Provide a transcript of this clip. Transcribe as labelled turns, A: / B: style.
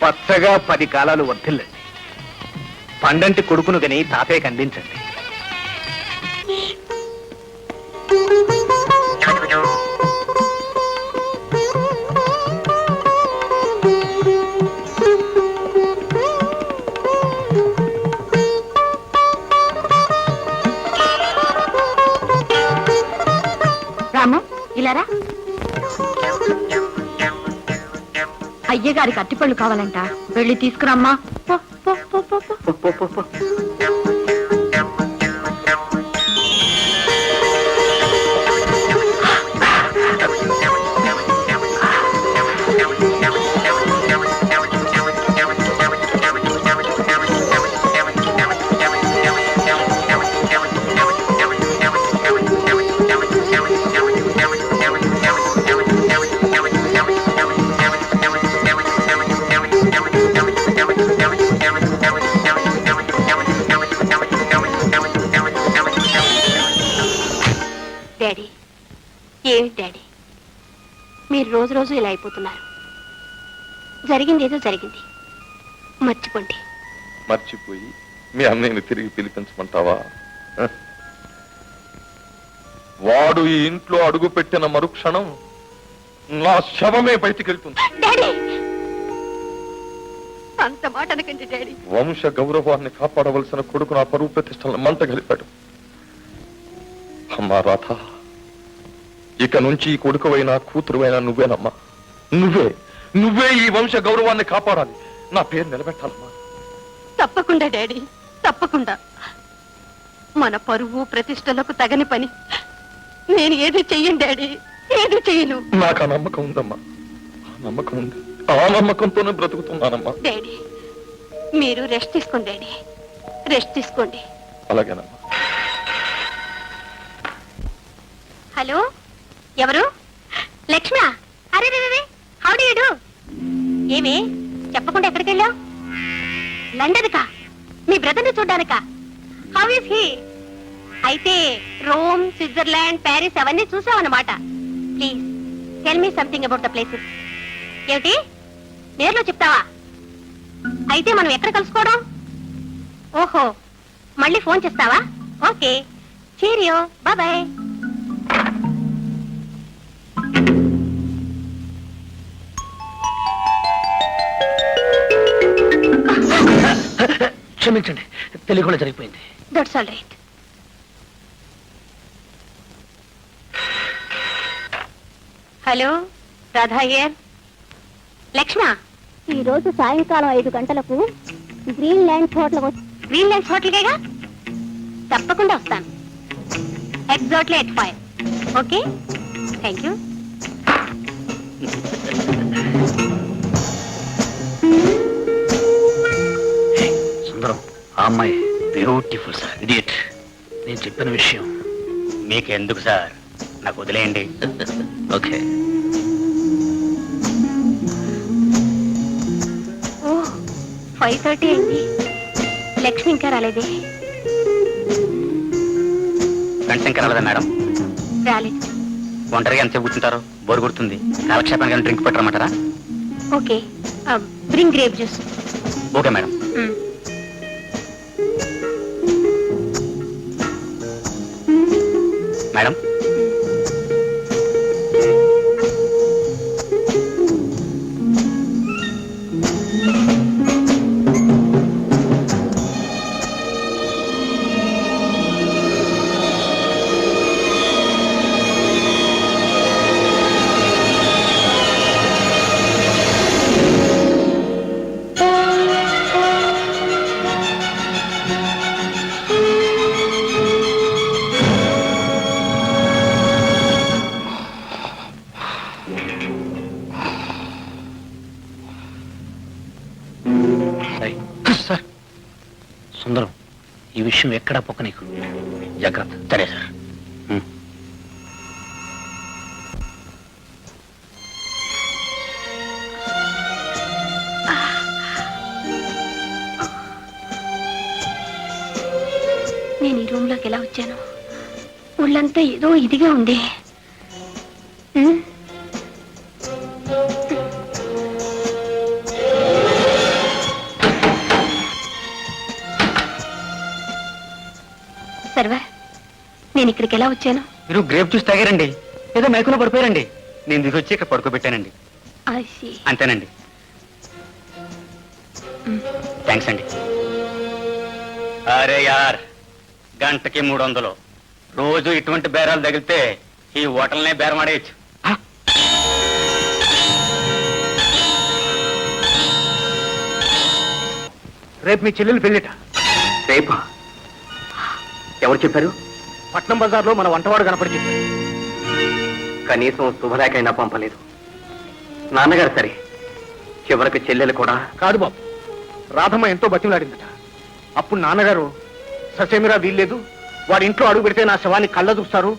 A: పచ్చగా 10 కాలాలు వర్ధిల్లండి. పండంటి కొడుకును గని తాతయ్య కందించండి.
B: రాము ఇలారా. అయ్యగారికి అట్టిపళ్ళు కావాలంట, వెళ్ళి తీసుకురామ్మా.
C: డాడీ, ఏమి డాడీ మీరు రోజు రోజు ఇలా అయిపోతున్నారు? జరిగింది ఏదో జరిగింది, మర్చిపోండి.
D: మర్చిపోయి మీ అన్నయ్యని తిరిగి పిలిపించమంటావా? వాడు ఈ ఇంట్లో అడుగు పెట్టిన మరుక్షణం నా శవమే బయటికి వెళ్తుంది.
C: డాడీ, అంత మాట అనకండి డాడీ.
D: వంశ గౌరవాన్ని కాపాడవలసిన కొడుకు నా పరువు ప్రతిష్టలను మంట గలిపాడు. అమ్మా రాధ, ఇక నుంచి ఈ కొడుకువైనా కూతురువైనా నువ్వేనమ్మా. నువ్వే ఈ వంశ గౌరవాన్ని కాపాడాలి, నా పేరు నిలబెట్టాలమ్మా.
C: తప్పకుండా డాడీ, తప్పకుండా. మన పరువు ప్రతిష్టలకు తగని పని నేను ఏది చెయ్యను డాడీ, ఏది చెయ్యను.
D: నాకు ఆ నమ్మకం ఉందమ్మా, ఆ నమ్మకం ఉంది. ఆ నమ్మకంతోనే బ్రతుకుతున్నానమ్మా.
C: డాడీ, మీరు రెస్ట్ తీసుకోండి డాడీ, రెస్ట్ తీసుకోండి.
D: అలాగేనమ్మా.
C: హలో, ఎవరు? లక్ష్మ. అరే హౌ డు యు డు? ఏమి చెప్పకుండా ఎక్కడికి వెళ్ళావు? లండన్ కా? మీ బ్రదర్ని చూడ్డానికా? How is he? అయితే రోమ్, స్విట్జర్లాండ్, ప్యారిస్ అవన్నీ చూసావన్నమాట. Please tell me something about the places. ఏమిటి, నేర్లో చెప్తావా? అయితే మనం ఎక్కడ కలుసుకోవడం? ఓహో, మళ్ళీ ఫోన్ చేస్తావా? Okay, cheerio, bye bye.
A: క్షమించండి, తెలియకుండా జరిగిపోయింది.
C: That's all right. Hello, Radha here. Lakshma,
B: ఈ రోజు సాయంకాలం 5 గంటలకు గ్రీన్ ల్యాండ్
C: హోటల్కేగా? తప్పకుండా వస్తాను. Exactly at 5. Okay, thank you.
A: Sundaram, ఆ అమ్మాయి బ్యూటిఫుల్ సార్. ఇడియట్. నేను చెప్పిన విషయం
E: మీకెందుకు సార్, నాకు వదిలేయండి.
A: ఓకే.
C: ఓ 5:30 అయింది, లక్ష్మి ఇంకా రాలేదే?
E: ఫ్రెండ్స్ ఇంకా రాలేదా మేడం?
C: రాలేదు.
E: ఒంటరిగా ఎంతసేపు కూర్చుంటారు? బోరు కొడుతుంది. కాలక్షేపానికి డ్రింక్ పెట్టరమంటారా?
C: Okay, bring grape juice.
E: Okay madam. Madam,
A: sir, Sundaram, ఈ విషయం ఎక్కడా పొక్క నీకు. జాగ్రత్త.
E: సరే సార్.
C: నేను ఈ రూమ్ లోకి ఎలా వచ్చాను? ఒళ్ళంతా ఏదో ఇదిగా ఉంది. సర్వర్ నేను ఇక్కడికి ఎలా వచ్చాను?
E: మీరు గ్రేప్ జ్యూస్ తాగారండి, ఏదో మైకులో పడిపోయారండి. నేను దిగి వచ్చి ఇక్కడ పడుకోబెట్టానండి.
C: I see.
E: అంతేనండి. థ్యాంక్స్ అండి. అరే యార్, గంటకి 300. రోజు ఇటువంటి బేరాలు తగిలితే ఈ హోటల్నే బేరమాడేయచ్చు.
A: రేపు మీ చెల్లెలు పెళ్ళిట.
E: రేపా? ఎవరు చెప్పారు?
A: పట్నం బజార్లో మన వంటవాడు కనపడి చెప్పాడు.
E: కనీసం శుభలేఖైనా పంపలేదు. నాన్నగారు సరే, చివరికి చెల్లెలు కూడా.
A: కాదు బాబు, రాధమ్మ ఎంతో బతిమలాడిందట. అప్పుడు నాన్నగారు ససేమిరా వీల్లేదు, వాడి ఇంట్లో అడుగు పెడితే నా శవాన్ని కళ్ళ చూస్తారు,